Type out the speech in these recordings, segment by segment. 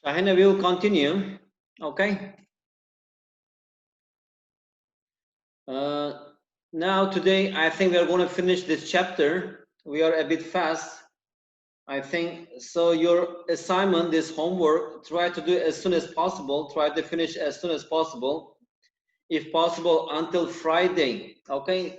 Shahina, we will continue. Okay. Now today, I think we are going to finish this chapter. We are a bit fast, I think. So your assignment, this homework, try to do it as soon as possible. Try to finish as soon as possible, if possible, until Friday. Okay.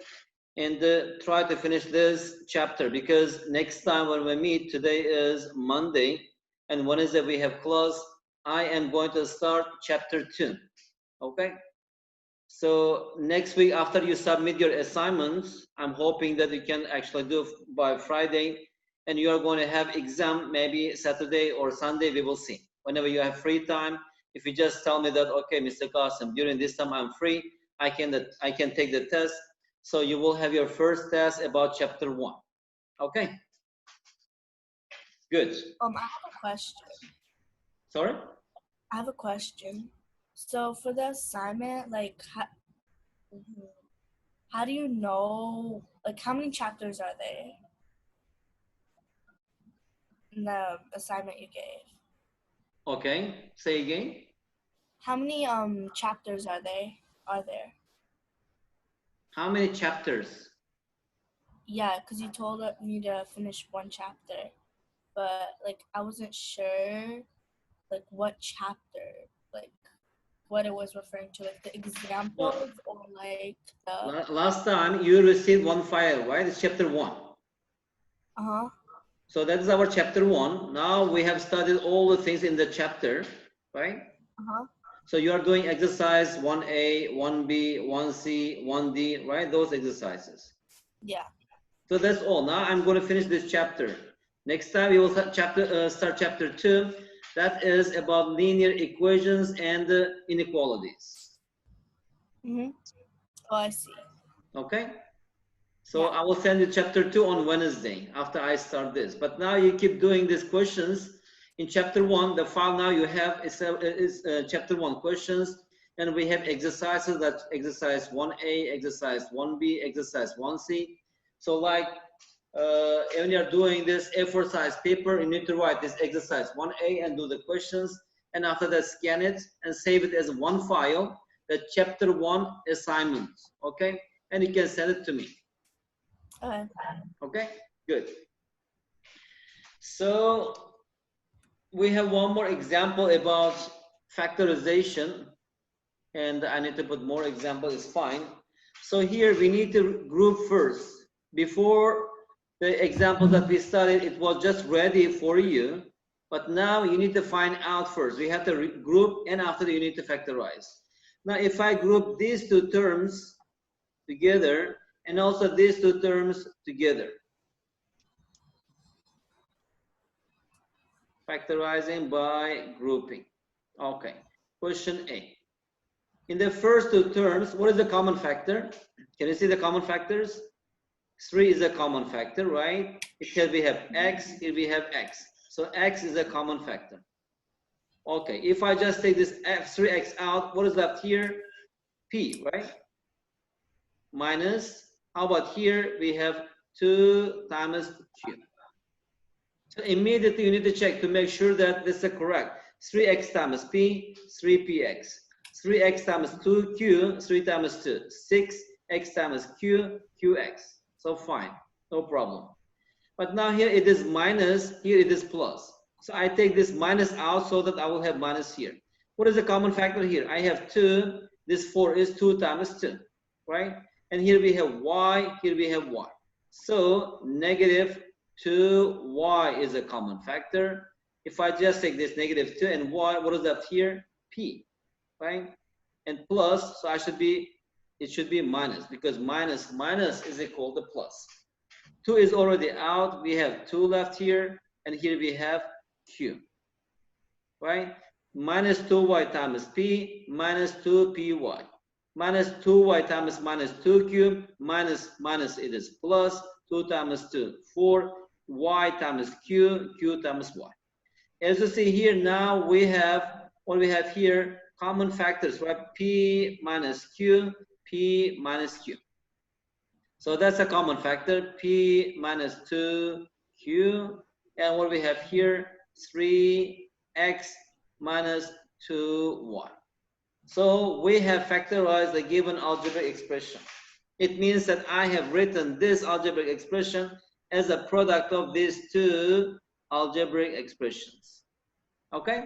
And try to finish this chapter, because next time when we meet, today is Monday, and Wednesday we have class. I am going to start chapter 2. Okay. So next week, after you submit your assignments, I'm hoping that you can actually do by Friday, and you are going to have exam maybe Saturday or Sunday. We will see. Whenever you have free time, if you just tell me that, okay, Mr. Qasim, during this time I'm free, I can take the test. So you will have your first test about chapter 1. Okay. Good. I have a question. Sorry? I have a question. So for the assignment, like, how do you know, like, how many chapters are there in the assignment you gave? Okay. Say again. How many chapters are there? How many chapters? Yeah, because you told me to finish one chapter, but like I wasn't sure like what chapter, like what it was referring to, like the examples or like the Last time you received one file, right? It's chapter 1. So that is our chapter 1. Now we have studied all the things in the chapter, right? So you are doing exercise 1A, 1B, 1C, 1D, right? Those exercises. Yeah. So that's all. Now I'm going to finish this chapter. Next time we will start chapter 2. That is about linear equations and inequalities. Oh, I see. Okay? So I will send you chapter 2 on Wednesday after I start this. But now you keep doing these questions. In chapter 1, the file now you have is chapter 1 questions. And we have exercises, that exercise 1A, exercise 1B, exercise 1C. So like when you're doing this A4 size paper, you need to write this exercise 1A and do the questions. And after that, scan it and save it as one file, the chapter 1 assignment. Okay? And you can send it to me. Okay, good. So we have one more example about factorization, and I need to put more example, is fine. So here we need to group first. Before the example that we studied, it was just ready for you, but now you need to find out first. We have to group, and after that you need to factorize. Now if I group these two terms together and also these two terms together, factorizing by grouping. Okay, question A. In the first two terms, what is the common factor? Can you see the common factors? 3 is a common factor, right? Here we have x, here we have x. So x is a common factor. Okay, if I just take this 3x out, what is left here? P, right? Minus, how about here? We have 2 times q. So immediately you need to check to make sure that this is correct. 3x times p, 3px. 3x times 2q, 3 times 2. 6x times q, qx. So fine, no problem. But now here it is minus, here it is plus. So I take this minus out so that I will have minus here. What is the common factor here? I have 2, this 4 is 2 times 2, right? And here we have y, here we have y. So negative 2y is a common factor. If I just take this negative 2 and y, what is that here? P, right? And plus, so it should be minus, because minus is equal to plus. 2 is already out. We have 2 left here, and here we have q, right? Minus 2y times p, minus 2py. Minus 2y times minus 2q, minus it is plus 2 times 2, 4, y times q, q times y. As you see here, now we have what we have here, common factors, right? P minus q, p minus q. So that's a common factor, p minus 2q. And what we have here, 3x minus 2y. So we have factorized the given algebraic expression. It means that I have written this algebraic expression as a product of these two algebraic expressions. Okay?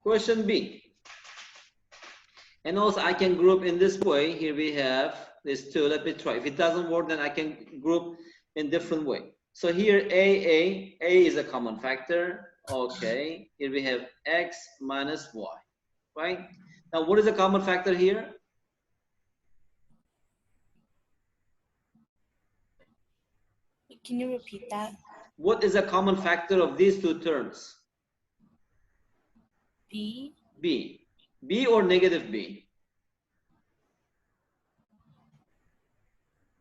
Question B. And also I can group in this way. Here we have these two. Let me try. If it doesn't work, then I can group in different way. So here A is a common factor. Okay. Here we have x minus y. Right? Now what is a common factor here? Can you repeat that? What is a common factor of these two terms? B. B. B or negative B?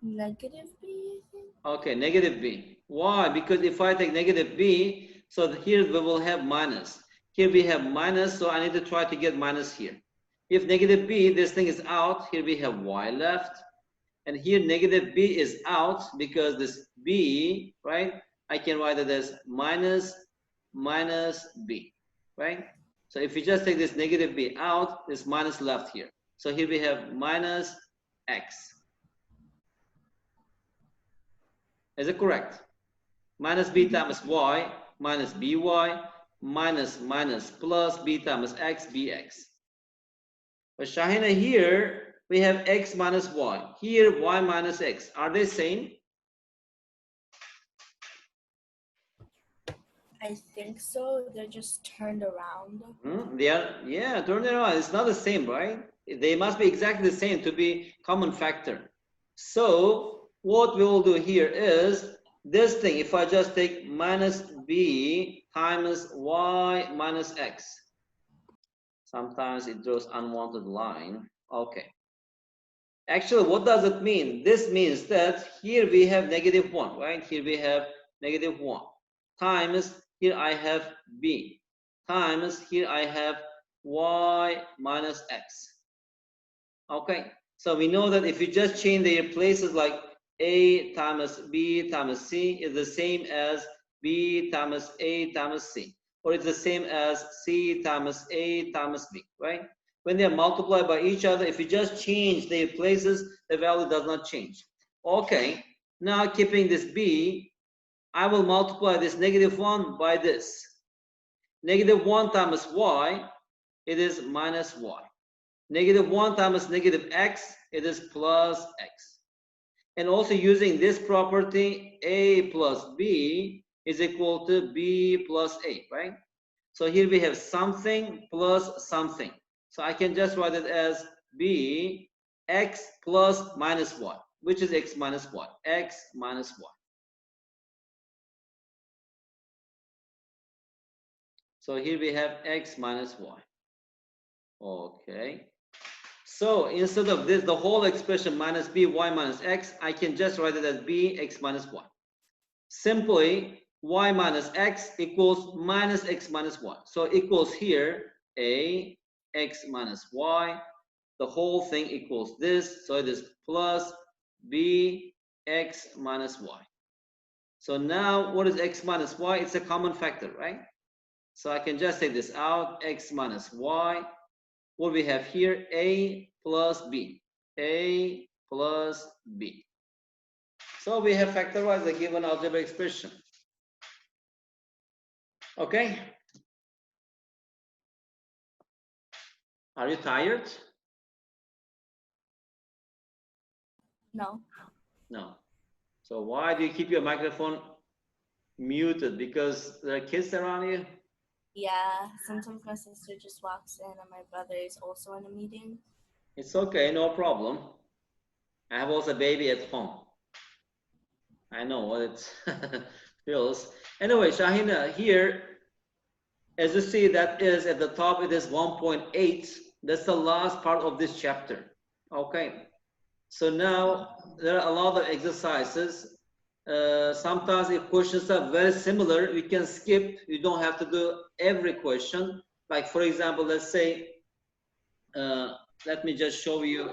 Negative B, I think. Okay, negative B. Why? Because if I take negative B, so here we will have minus. Here we have minus, so I need to try to get minus here. If negative B, this thing is out, here we have y left. And here negative B is out because this B, right? I can write it as minus B, right? So if you just take this negative B out, this minus left here. So here we have minus x. Is it correct? Minus b times y minus by minus plus b times x bx. But Shahina, here we have x minus y. Here y minus x. Are they same? I think so. They're just turned around. They are, yeah, turned around. It's not the same, right? They must be exactly the same to be common factor. So what we will do here is this thing. If I just take minus b times y minus x. Sometimes it draws unwanted line. Okay. Actually, what does it mean? This means that here we have negative 1, right? Here we have negative 1 times here I have b times here I have y minus x. Okay, so we know that if you just change their places, like a times b times c is the same as b times a times c, or it's the same as c times a times b, right? When they are multiplied by each other, if you just change their places, the value does not change. Okay, now keeping this b, I will multiply this negative 1 by this. Negative 1 times y, it is minus y. Negative 1 times negative x, it is plus x. And also using this property, a plus b is equal to b plus a, right? So here we have something plus something. So I can just write it as b x plus minus y, which is x minus y, x minus y. So here we have x minus y. Okay. So instead of this, the whole expression minus b y minus x, I can just write it as b x minus y. Simply, y minus x equals minus x minus y. So equals here a x minus y. The whole thing equals this. So it is plus b x minus y. So now what is x minus y? It's a common factor, right? So I can just take this out, x minus y. What we have here, a plus b, a plus b. So we have factorized the given algebraic expression. Okay? Are you tired? No. No. So why do you keep your microphone muted? Because there are kids around you? Yeah, sometimes my sister just walks in and my brother is also in a meeting. It's okay, no problem. I have also a baby at home. I know what it feels. Anyway, Shahina, here, as you see, that is at the top, it is 1.8. That's the last part of this chapter. Okay. So now there are a lot of exercises. Sometimes if questions are very similar, we can skip. You don't have to do every question. Like for example, let's say, let me just show you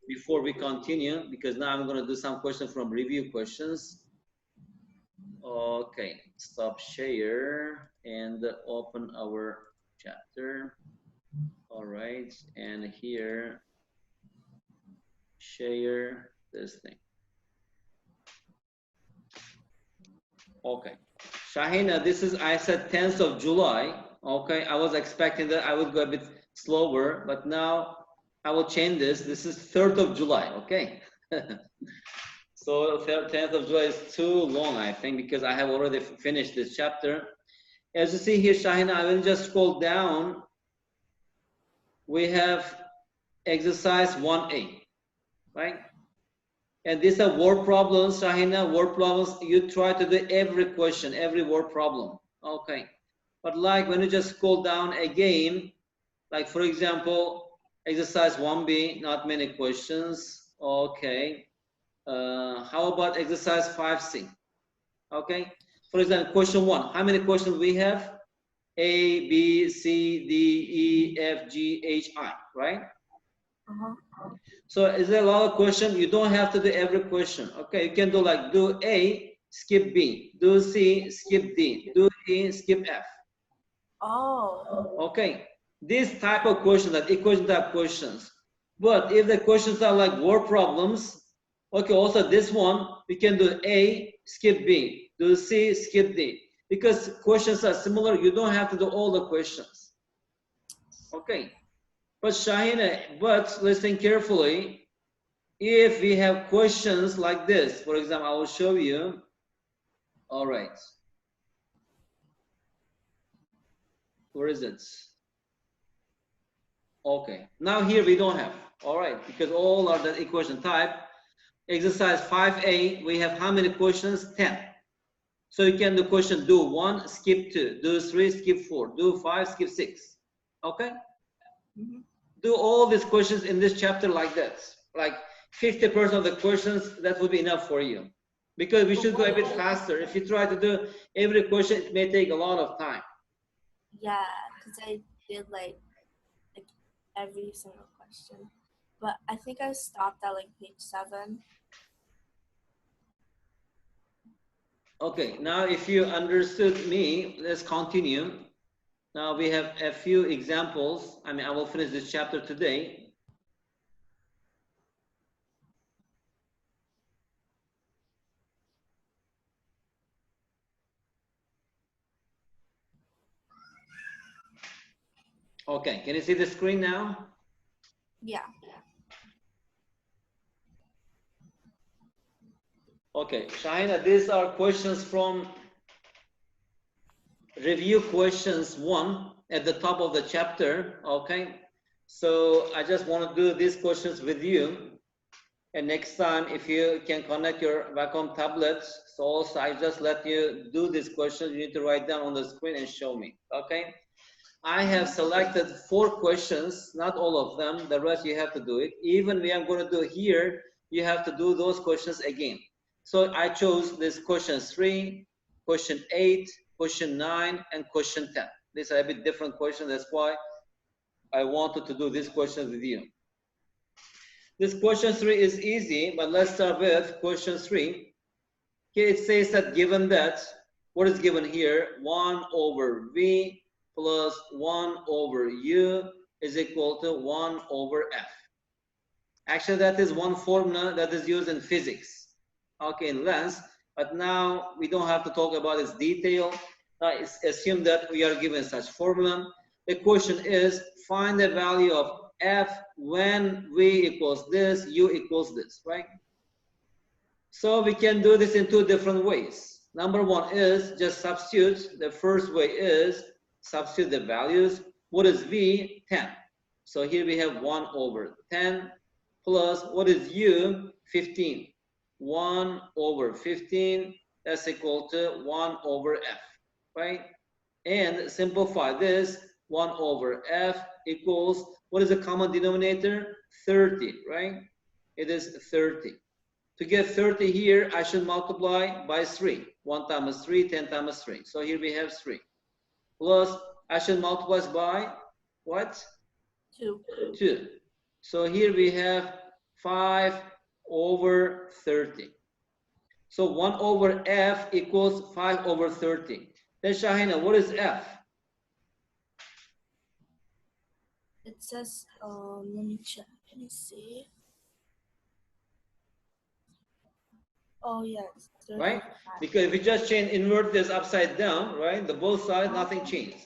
before we continue, because now I'm going to do some questions from review questions. Okay, stop share and open our chapter. All right, and here share this thing. Okay, Shahina, this is, I said 10th of July. Okay, I was expecting that I would go a bit slower, but now I will change this. This is 3rd of July. Okay. So 10th of July is too long, I think, because I have already finished this chapter. As you see here, Shahina, I will just scroll down. We have exercise 1A, right? And these are word problems, Shahina, word problems. You try to do every question, every word problem. Okay. But like when you just scroll down again, like for example, exercise 1B, not many questions. Okay. How about exercise 5C? Okay. For example, question 1. How many questions we have? A, B, C, D, E, F, G, H, I, right? So is there a lot of questions? You don't have to do every question. Okay, you can do like do A, skip B, do C, skip D, do E, skip F. Oh. Okay, this type of question, that equation type questions. But if the questions are like word problems, okay, also this one, we can do A, skip B, do C, skip D. Because questions are similar, you don't have to do all the questions. Okay, but Shahina, but listen carefully. If we have questions like this, for example, I will show you. All right. Where is it? Okay. Now here we don't have. All right, because all are the equation type. Exercise 5A, we have how many questions? 10. So you can do question, do 1, skip 2, do 3, skip 4, do 5, skip 6. Okay? Do all these questions in this chapter like that. Like 50% of the questions, that would be enough for you. Because we should go a bit faster. If you try to do every question, it may take a lot of time. Yeah, because I did like every single question. But I think I stopped at like page 7. Okay, now if you understood me, let's continue. Now we have a few examples. I mean, I will finish this chapter today. Okay, can you see the screen now? Yeah. Okay, Shahina, these are questions from review questions 1 at the top of the chapter. Okay, so I just want to do these questions with you. And next time, if you can connect your Wacom tablets, so also I just let you do these questions. You need to write down on the screen and show me. Okay. I have selected 4 questions, not all of them. The rest you have to do it. Even we are going to do here, you have to do those questions again. So I chose this question 3, question 8, question 9, and question 10. These are a bit different questions. That's why I wanted to do these questions with you. This question 3 is easy, but let's start with question 3. Here it says that given that, what is given here? 1 over V plus 1 over U is equal to 1 over F. Actually, that is one formula that is used in physics, okay, in length, but now we don't have to talk about its detail. Assume that we are given such formula. The question is, find the value of F when V equals this, U equals this, right? So we can do this in 2 different ways. Number 1 is just substitute. The first way is substitute the values. What is V? 10. So here we have 1 over 10 plus, what is U? 15. 1 over 15, that's equal to 1 over F, right? And simplify this, 1 over F equals, what is the common denominator? 30, right? It is 30. To get 30 here, I should multiply by 3. 1 times 3, 10 times 3. So here we have 3. Plus, I should multiply by what? 2. 2. So here we have 5 over 30. So 1 over F equals 5 over 30. Then Shahina, what is F? It says, let me check. Let me see. Oh, yes. Right? 35. Because if you just change, invert this upside down, right? The both sides, nothing changed.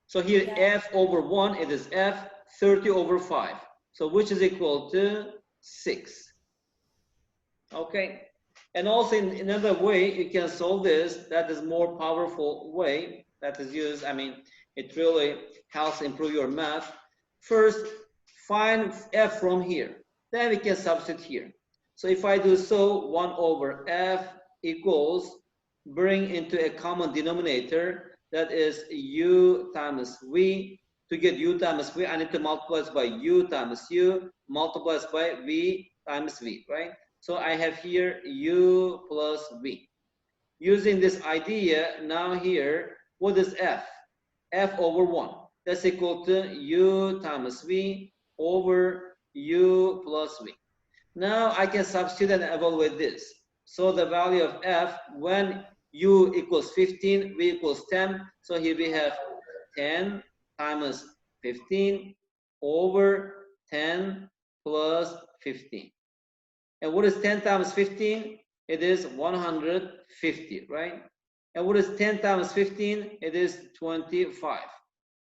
So here Yeah. F over 1, it is F 30 over 5. So which is equal to 6. Okay. And also in another way, you can solve this. That is more powerful way that is used. I mean, it really helps improve your math. First, find F from here. Then we can substitute here. So if I do so, 1 over F equals, bring into a common denominator, that is U times V. To get U times V, I need to multiply this by U times U, multiply this by V times V, right? So I have here U plus V. Using this idea, now here, what is F? F over 1. That's equal to U times V over U plus V. Now I can substitute and evaluate this. So the value of F when U equals 15, V equals 10. So here we have 10 times 15 over 10 plus 15. And what is 10 times 15? It is 150, right? And what is 10 times 15? It is 25.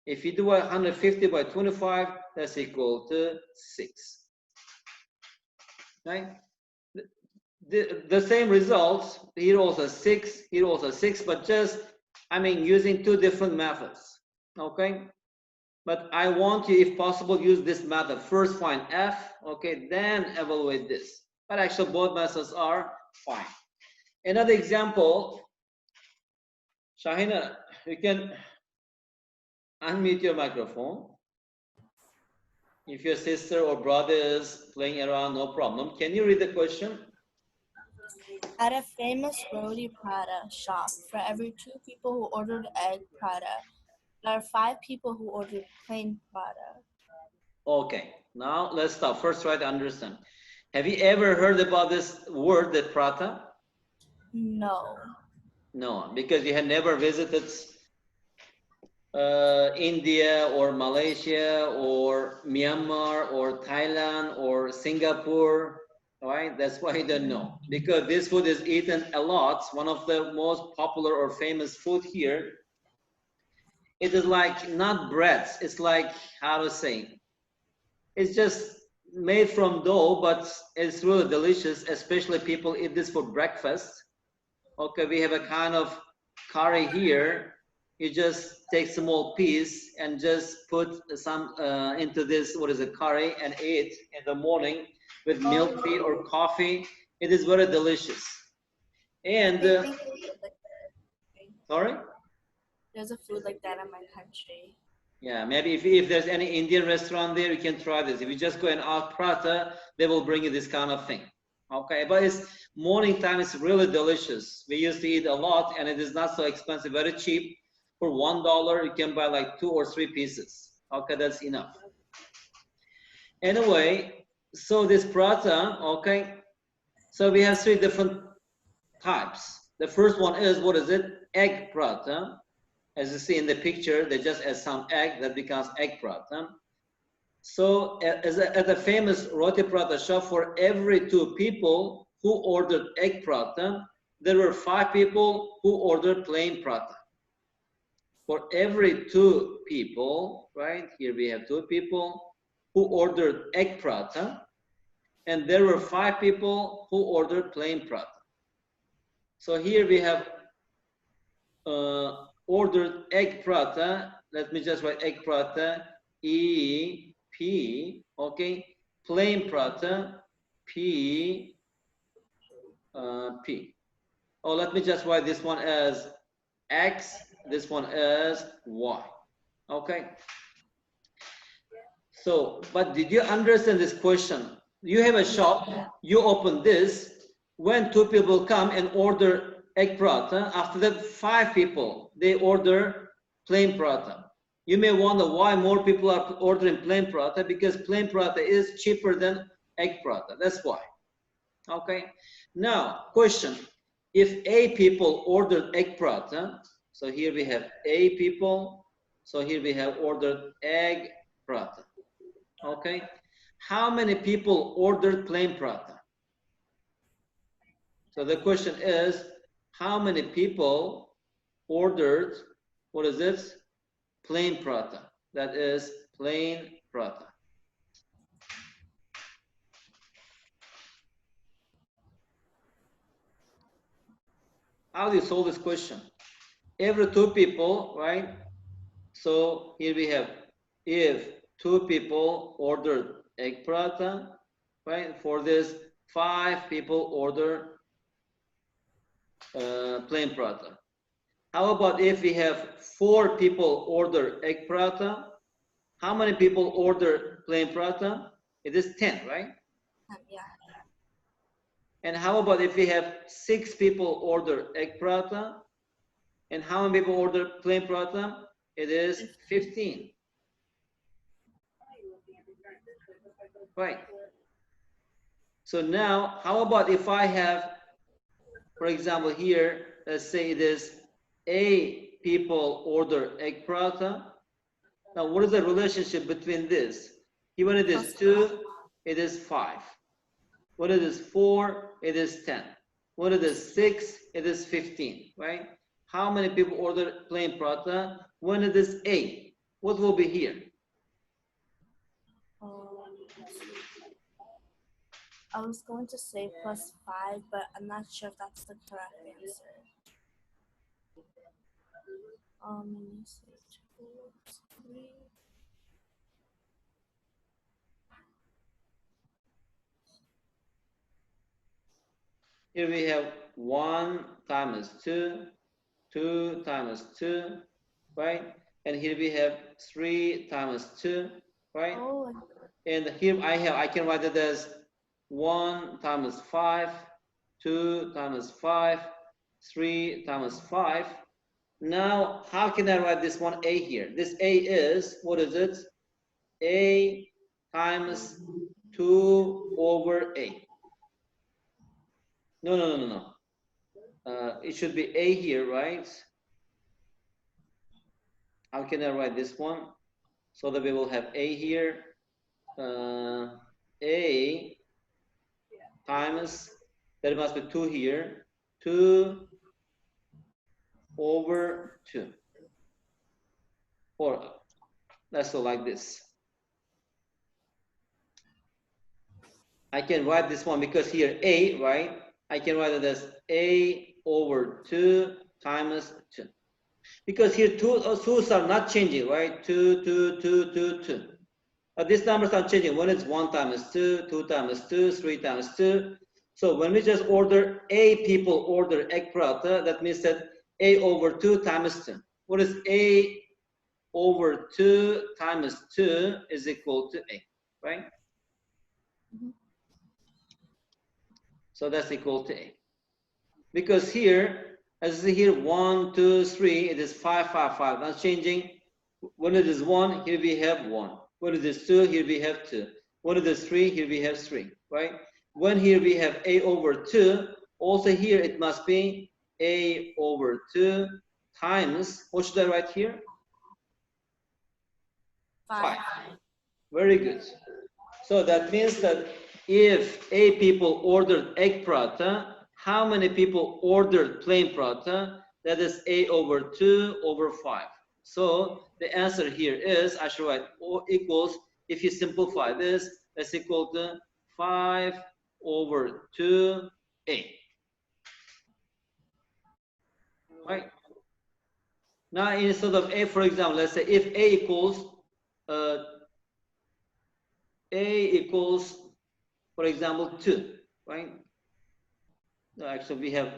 If you do 150 by 25, that's equal to 6. Right? The same results, here also 6, here also 6, but just, I mean, using two different methods. Okay? But I want you, if possible, use this method. First find F, okay, then evaluate this. But actually both methods are fine. Another example, Shahina, you can unmute your microphone. If your sister or brother is playing around, no problem. Can you read the question? At a famous roti prata shop, for every 2 people who ordered egg prata, there are 5 people who ordered plain prata. Okay, now let's stop. First, try to understand. Have you ever heard about this word, the prata? No. No, because you had never visited India or Malaysia or Myanmar or Thailand or Singapore, right? That's why you don't know. Because this food is eaten a lot. One of the most popular or famous food here. It is like not bread. It's like, how to say, it's just made from dough, but it's really delicious. Especially people eat this for breakfast. Okay, we have a kind of curry here. You just take small piece and just put some into this, what is it, curry, and eat in the morning with milk tea or coffee. It is very delicious. And sorry? There's a food like that in my country. Yeah, maybe if there's any Indian restaurant there, you can try this. If you just go and ask prata, they will bring you this kind of thing. Okay, but it's morning time, it's really delicious. We used to eat a lot and it is not so expensive, very cheap. For $1, you can buy like 2 or 3 pieces. Okay, that's enough. Anyway, so this prata, okay, so we have 3 different types. The first one is, what is it? Egg prata. As you see in the picture, they just add some egg, that becomes egg prata. So at the famous roti prata shop, for every 2 people who ordered egg prata, there were 5 people who ordered plain prata. For every 2 people, right, here we have 2 people who ordered egg prata, and there were 5 people who ordered plain prata. So here we have ordered egg prata. Let me just write egg prata, E-P, okay, plain prata, P, P. Oh, let me just write this one as X, this one as Y, okay? So, but did you understand this question? You have a shop, you open this, when 2 people come and order egg prata, after that 5 people, they order plain prata. You may wonder why more people are ordering plain prata, because plain prata is cheaper than egg prata. That's why. Okay. Now, question. if A people ordered egg prata, so here we have A people, so here we have ordered egg prata. Okay, how many people ordered plain prata? So the question is, how many people ordered, what is this? Plain prata. That is plain prata. How do you solve this question? Every two people, right? So here we have, if two people ordered egg prata, right? For this, 5 people order plain prata. How about if we have 4 people order egg prata? How many people order plain prata? It is 10, right? Yeah. And how about if we have 6 people order egg prata? And how many people order plain prata? It is 15. Right. So now, how about if I have, for example, here, let's say it is A people order egg prata. Now, what is the relationship between this? When it is 2, it is 5. When it is 4, it is 10. When it is 6, it is 15, right? How many people order plain prata? When it is 8, what will be here? I was going to say +5, but I'm not sure if that's the correct answer. Let me see. 2, 3. Here we have 1 times 2, 2 times 2, right? And here we have 3 times 2, right? Oh. And here I can write it as 1 times 5, 2 times 5, 3 times 5. Now, how can I write this one A here? This A is, what is it? A times 2 over A. No. It should be A here, right? How can I write this one? So that we will have A here. A times, there must be 2 here. 2 over 2. Or let's go like this. I can write this one because here A, right? I can write it as A over 2 times 2. Because here 2's are not changing, right? 2, 2, 2, 2, 2. These numbers are changing. When it's 1 times 2, 2 times 2, 3 times 2. So when we just order A people order egg prata, that means that A over 2 times 2. What is A over 2 times 2 is equal to A, right? So that's equal to A. Because here, as you see here, 1, 2, 3, it is 5, 5, 5. Not changing. When it is 1, here we have 1. When it is 2, here we have 2. When it is 3, here we have 3, right? When here we have A over 2, also here it must be A over 2 times, what should I write here? 5. Very good. So that means that if A people ordered egg prata, how many people ordered plain prata? That is A over 2 over 5. So the answer here is, I should write O equals, if you simplify this, that's equal to 5 over 2A. Right? Now instead of A, for example, let's say if A equals, for example, 2, right? No, actually, we have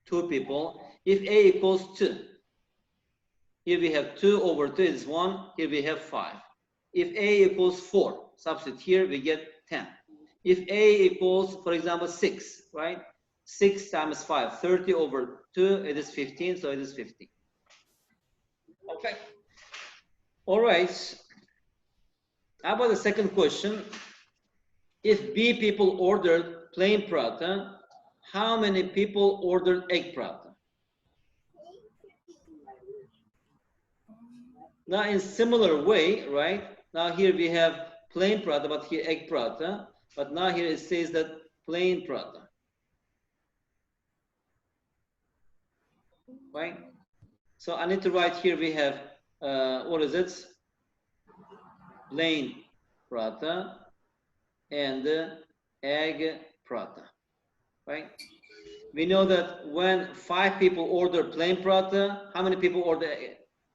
2 people. If A equals 2, here we have 2 over 2 is 1. Here we have 5. If A equals 4, substitute here, we get 10. If A equals, for example, 6, right? 6 times 5, 30 over 2, it is 15, so it is 15. Okay. All right. How about the second question? If B people ordered plain prata, how many people ordered egg paratha? Now in similar way, right? Now here we have plain paratha, but here egg paratha. But now here it says that plain paratha. Right? So I need to write here we have, what is it? Plain paratha and egg paratha. Right? We know that when 5 people order plain paratha, how many people order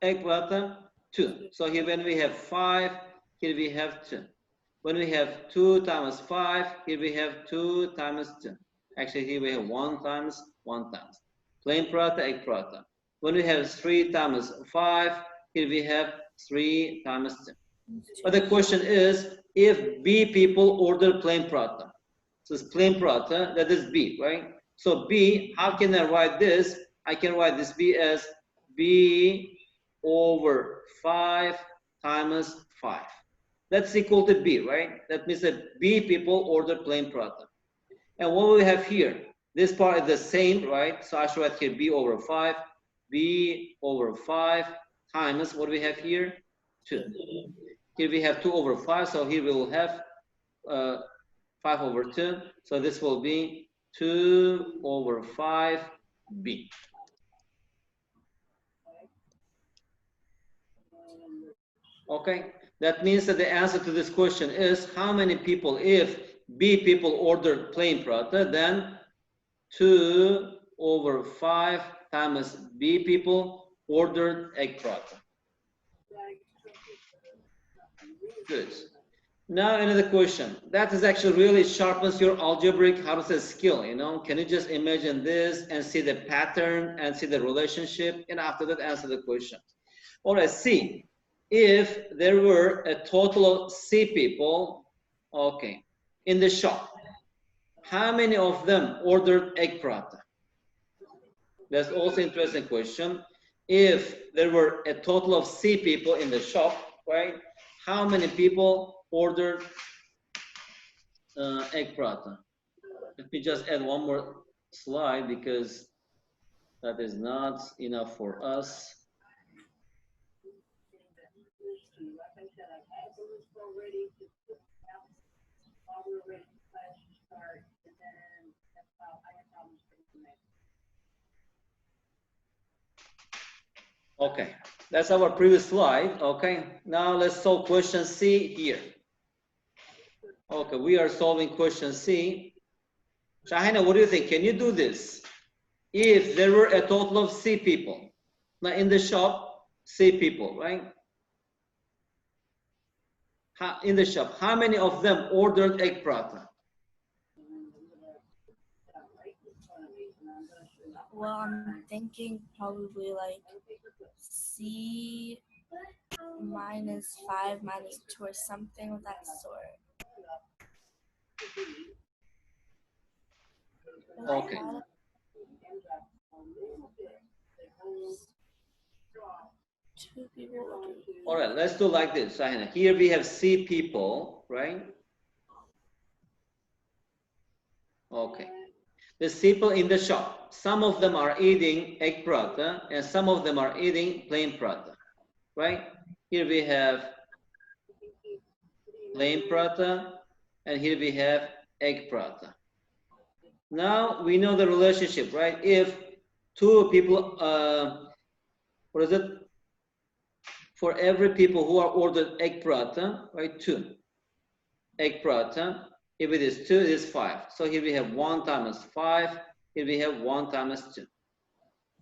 egg paratha? 2. So here when we have 5, here we have 2. When we have 2 times 5, here we have 2 times 2. Actually, here we have 1 times 1 times. Plain paratha, egg paratha. When we have 3 times 5, here we have 3 times 2. But the question is, if B people order plain paratha. So it's plain paratha, that is B, right? So B, how can I write this? I can write this B as B over 5 times 5. That's equal to B, right? That means that B people order plain paratha. And what we have here, this part is the same, right? So I should write here B over 5, B over 5 times what we have here? 2. Here we have 2 over 5, so here we will have 5 over 2. So this will be 2 over 5B. Okay, that means that the answer to this question is how many people, if B people ordered plain paratha, then 2 over 5 times B people ordered egg paratha. Good. Now another question. That is actually really sharpens your algebraic, how to say, skill, you know. Can you just imagine this and see the pattern and see the relationship, and after that answer the question. All right, C. If there were a total of C people, okay, in the shop, how many of them ordered egg paratha? That's also interesting question. If there were a total of C people in the shop, right, how many people ordered egg paratha? Let me just add one more slide because that is not enough for us. Okay, that's our previous slide. Okay, now let's solve question C here. Okay, we are solving question C. Shahina, what do you think? Can you do this? If there were a total of C people, now in the shop, C people, right? In the shop, how many of them ordered egg paratha? Well, I'm thinking probably like C minus 5 minus 2 or something of that sort. Okay. All right, let's do like this, Shahina. Here we have C people, right? Okay. The people in the shop, some of them are eating egg paratha and some of them are eating plain paratha, right? Here we have plain paratha and here we have egg paratha. Now we know the relationship, right? If 2 people, what is it? For every people who are ordered egg paratha, right? 2 egg paratha. If it is 2, it is 5. So here we have 1 times 5. Here we have 1 times 2.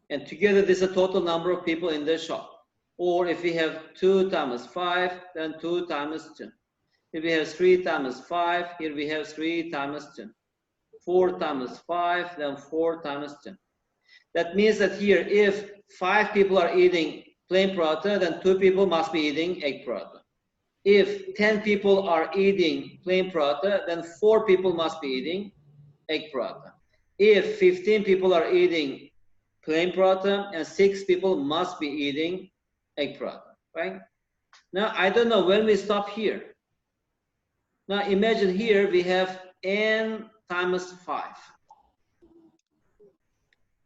And together this is a total number of people in the shop. Or if we have 2 times 5, then 2 times 2. If we have 3 times 5, here we have 3 times 2. 4 times 5, then 4 times 2. That means that here, if 5 people are eating plain paratha, then 2 people must be eating egg paratha. If 10 people are eating plain paratha, then 4 people must be eating egg paratha. If 15 people are eating plain paratha and 6 people must be eating egg paratha, right? Now, I don't know when we stop here. Now, imagine here we have n times 5.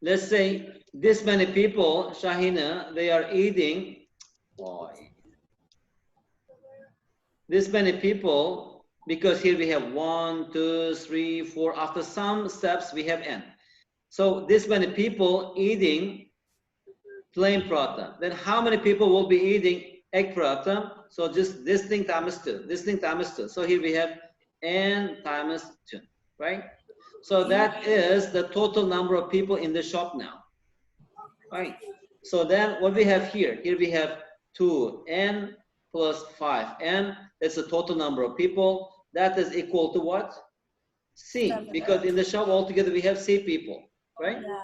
let's say this many people, Shahina, they are eating, this many people, because here we have 1, 2, 3, 4, after some steps we have n. So this many people eating plain paratha. Then how many people will be eating egg paratha? So just this thing times 2, this thing times 2. So here we have n times 2, right? So that is the total number of people in the shop now, right? So then what we have here we have 2n plus 5n. That's the total number of people. That is equal to what? C, 7. because in the shop altogether we have C people, right? Yeah.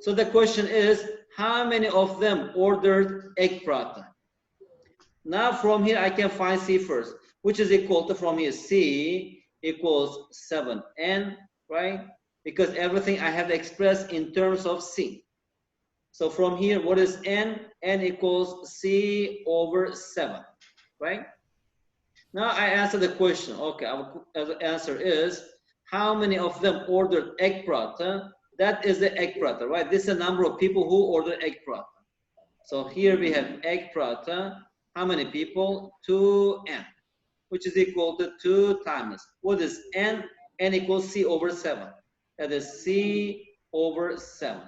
So the question is, how many of them ordered egg paratha? Now from here I can find C first, which is equal to, from here, C equals 7n, right? Because everything I have expressed in terms of C. So from here, what is n? N equals C over 7, right? Now I answer the question. Okay, our answer is, how many of them ordered egg paratha? That is the egg paratha, right? This is the number of people who ordered egg paratha. So here we have egg paratha. How many people? 2n, which is equal to 2 times. What is n? N equals C over 7. That is C over 7.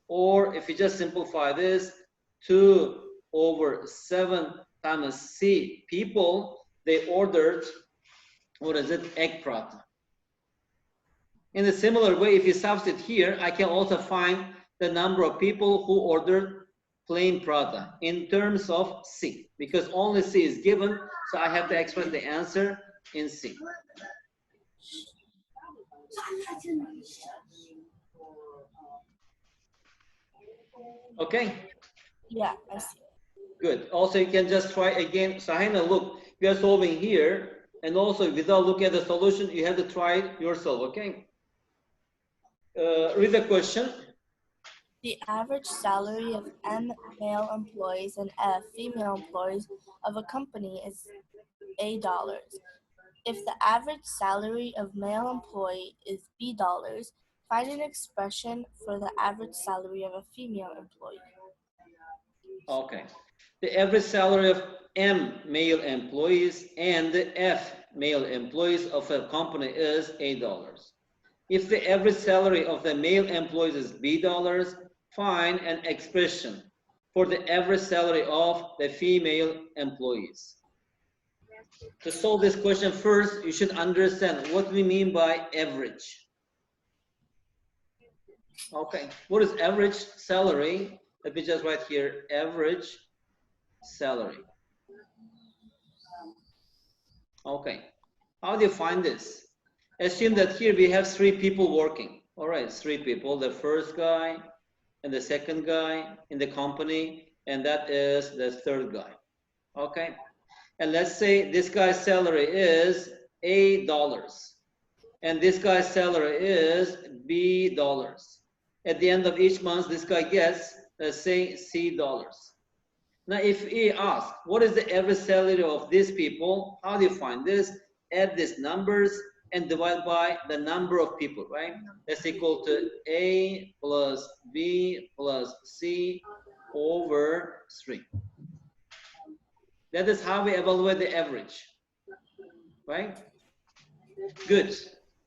Or if you just simplify this, 2 over 7 times C people, they ordered, what is it? Egg paratha. In a similar way, if you substitute here, I can also find the number of people who ordered plain paratha in terms of C, because only C is given, so I have to express the answer in C. Okay? Yeah, I see. Good. Also, you can just try again. Sahina, look, we are solving here, and also without looking at the solution, you have to try it yourself, okay? Read the question. The average salary of M male employees and F female employees of a company is $A. If the average salary of male employee is $B, find an expression for the average salary of a female employee. Okay. The average salary of M male employees and the F male employees of a company is $8. If the average salary of the male employees is $B, find an expression for the average salary of the female employees. To solve this question, first, you should understand what we mean by average. Okay, what is average salary? Let me just write here, average salary. Okay, how do you find this? Assume that here we have 3 people working. All right, 3 people, the first guy and the second guy in the company, and that is the third guy. Okay, and let's say this guy's salary is $8 and this guy's salary is $B. At the end of each month, this guy gets, let's say, $C. Now, if he asks, what is the average salary of these people? How do you find this? Add these numbers and divide by the number of people, right? That's equal to A plus B plus C over 3. That is how we evaluate the average, right? Good.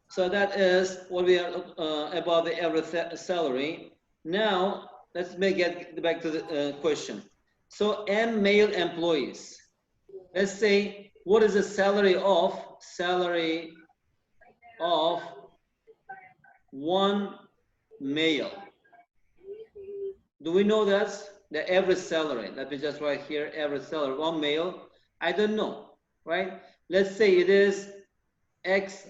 So that is what we are about the average salary. Now, let's get back to the question. So M male employees. Let's say, what is the salary of one male? Do we know that's the average salary? Let me just write here, average salary, one male. I don't know, right? Let's say it is X.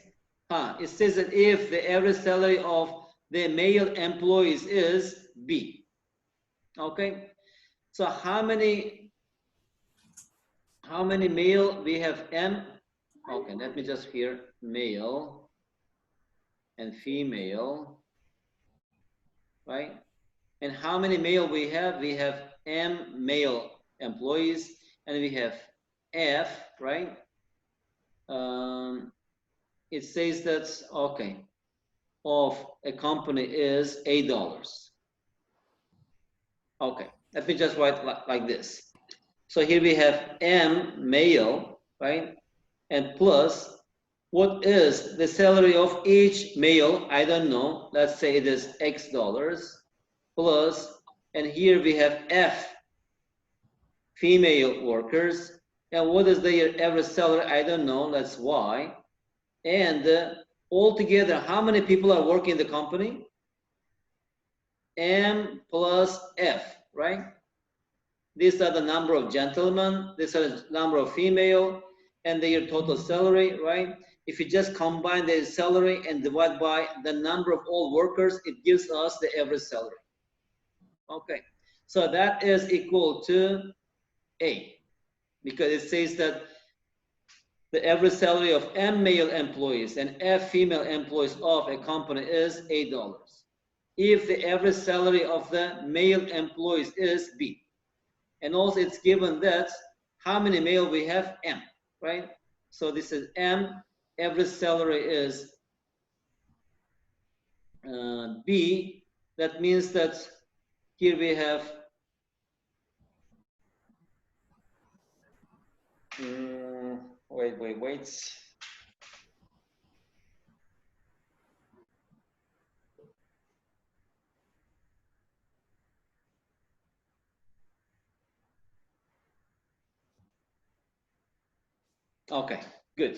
It says that if the average salary of the male employees is B. Okay. So how many male we have M? Okay, let me just here male and female, right? And how many male we have? We have M male employees and we have F, right? It says that, okay, of a company is $8. Okay, let me just write like this. So here we have M male, right? And plus, what is the salary of each male? I don't know. Let's say it is X dollars plus, and here we have F female workers. And what is their average salary? I don't know. That's Y. And altogether, how many people are working in the company? M plus F, right? These are the number of gentlemen, these are the number of female, and their total salary, right? If you just combine their salary and divide by the number of all workers, it gives us the average salary. Okay, so that is equal to A, because it says that the average salary of M male employees and F female employees of a company is $8. If the average salary of the male employees is B. And also it's given that how many male we have? M, right? So this is M, average salary is B. That means that here we have wait. Okay, good.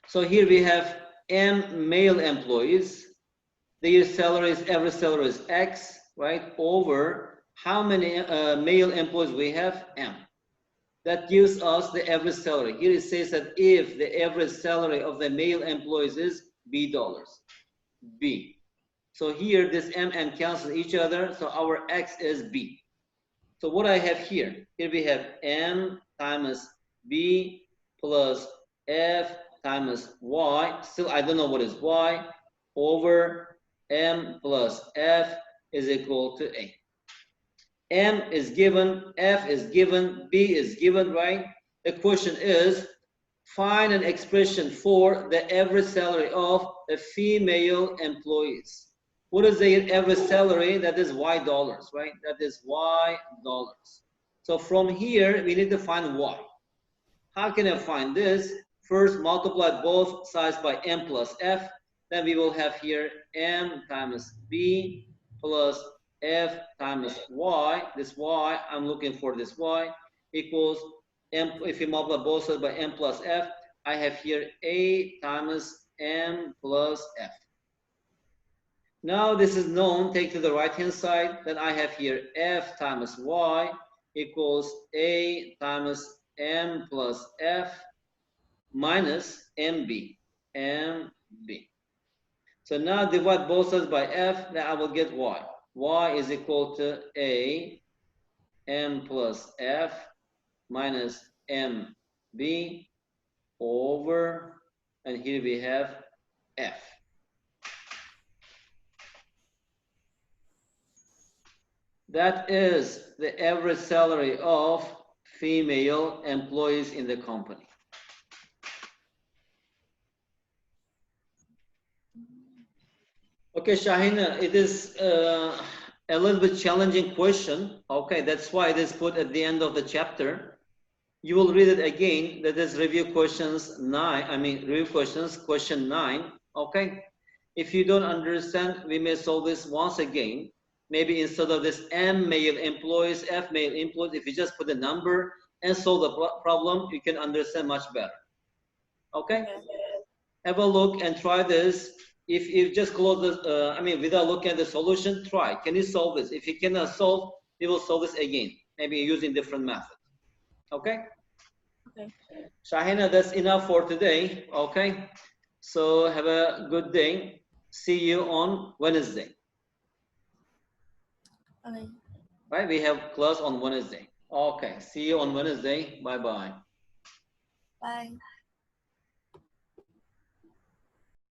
So here we have M male employees. Their salaries, average salary is X, right? Over how many male employees we have? M. That gives us the average salary. Here it says that if the average salary of the male employees is B dollars, B. So here this M and cancel each other, so our X is B. So what I have here we have M times B plus F times Y, still I don't know what is Y, over M plus F is equal to A. M is given, F is given, B is given, right? The question is, find an expression for the average salary of the female employees. What is the average salary? That is Y dollars, right? That is Y dollars. So from here, we need to find Y. How can I find this? First, multiply both sides by M plus F. Then we will have here M times B plus F times Y. This Y, I'm looking for this Y, equals M. If you multiply both sides by M plus F, I have here A times M plus F. Now this is known, take to the right hand side, then I have here F times Y equals A times M plus F minus MB, MB. So now divide both sides by F, then I will get Y. Y is equal to A, M plus F minus MB over, and here we have F. That is the average salary of female employees in the company. Okay, Shahina, it is a little bit challenging question. Okay, that's why it is put at the end of the chapter. You will read it again. That is review questions 9. Review questions, question 9. Okay. If you don't understand, we may solve this once again. Maybe instead of this M male employees, F male employees, if you just put a number and solve the problem, you can understand much better. Okay? Have a look and try this. If you just close this, without looking at the solution, try. Can you solve this? If you cannot solve, we will solve this again, maybe using different method. Okay? Okay. Shahina, that's enough for today. Okay? So have a good day. See you on Wednesday. Okay. Right? We have class on Wednesday. Okay. See you on Wednesday. Bye-bye. Bye.